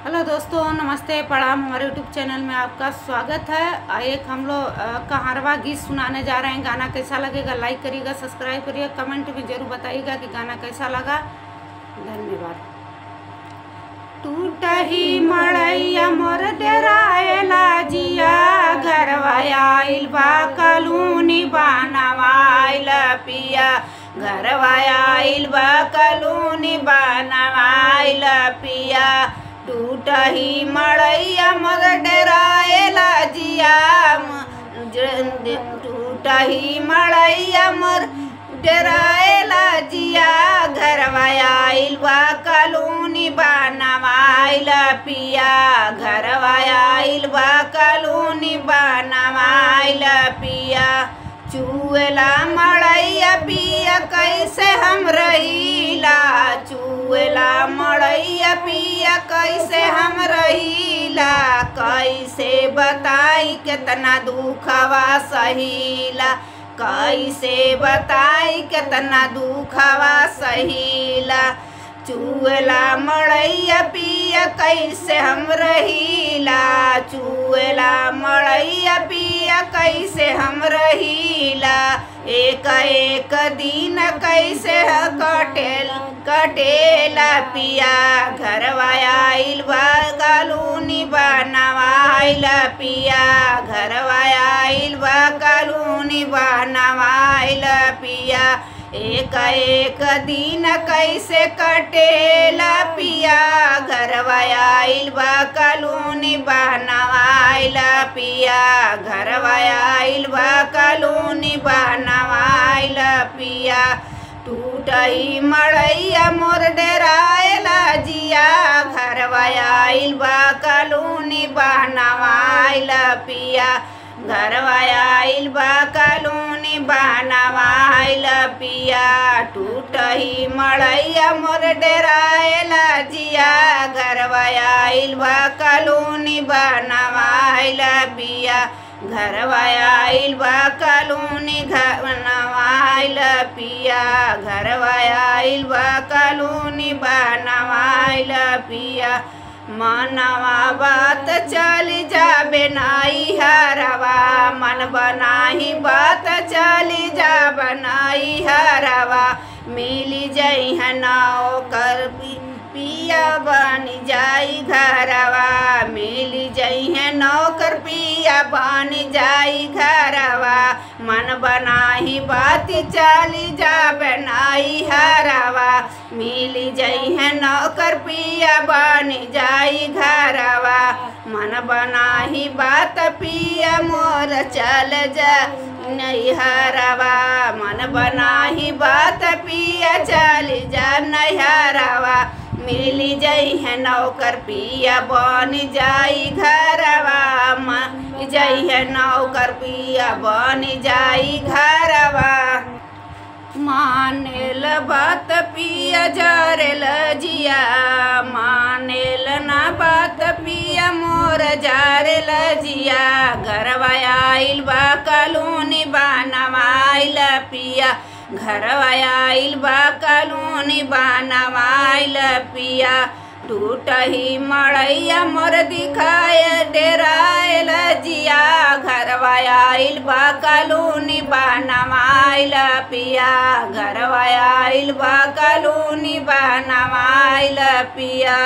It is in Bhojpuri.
हेलो दोस्तों, नमस्ते, प्रणाम। हमारे यूट्यूब चैनल में आपका स्वागत है। एक हम लोग कहारवा गीत सुनाने जा रहे हैं। गाना कैसा लगेगा लाइक करिएगा, सब्सक्राइब करिएगा, कमेंट में जरूर बताइएगा कि गाना कैसा लगा। धन्यवाद। टूट ही मड़ैया मोर डेराएला जिया, घरवा आइल बा कलूनी बनवाइल पिया, घरवा आइल बा कलूनी बनवाइल पिया। टूट ही मड़ैया मोर डेराएला जिया, टूट ही मड़ैया मोर डेराएला जिया, घरवा आइल बा कलूनी बनवाइल पिया, घरवा आइल बा कलूनी बनवाइल पिया। चुएला मड़ैया पिया कैसे हम रहीला, चुएला मड़ैया पिया कैसे हम रहीला, कैसे बताई कितना दुखवा सहीला, कैसे बताई कितना दुखवा सहीला। चुएला मड़ैया पिया कैसे हम रहीला, चुएला मड़ैया पिया कैसे हम रहीला। एक एक दिन कैसे कटेला पिया, घरवा आइल बा कलूनी बनवाइल पिया, घरवा आइल बा कलूनी बनवाइल पिया। एक एक दिन कैसे कटेला पिया, घरवा आइल बा कलूनी बनवाइल पिया, घरवा आइल बा कलूनी बनवाइल पिया। टूटही मड़ैया मोर डेराएला जिया, घरवा आइल बा कलूनी बनवाइल पिया, घरवा आइल बा कलूनी बनवाइल पिया। टूटही मड़ैया मोर डेराएला जिया, घरवा आइल बा कलूनी बनवाइल पिया, घरवा आइल बा कलूनी बनवाइल पिया, घरवा आइल बा कलूनी बनवाइल पिया। मनवा बात चली जाबे नाई हरवा, मन बनाही बात चली जा बनाई हरवा, मिली जई है नौकर पिया बन जाई घरवा, मिली जई है नौकर पिया बन जाई घरवा, मन बनाही बात चली जा बनाई हरवा, मिली जई है नौकर पिया बन जाई घरवा, मन बनाही बात पिया मोर चल जा नैहरवा, मन बनाही बात पिया चल जा नैहरवा, मिली जई है नौकर पिया बन जाई घरवा, मिल जई है नौकर पिया बन जाई घरवा। मानेल बात पिया जारेल जिया, मानेल ना बात पिया मोर जारेल जिया, घरवा आइल बा कलूनी बनवाइल पिया, घरवा आइल बा कलूनी बनवाइल पिया। टूटही मड़ैया मोर दिखाए डेराएल जिया, घरवा आइल बा कलूनी बनवाइल पिया, घरवा आइल बा कलूनी बनवाइल पिया।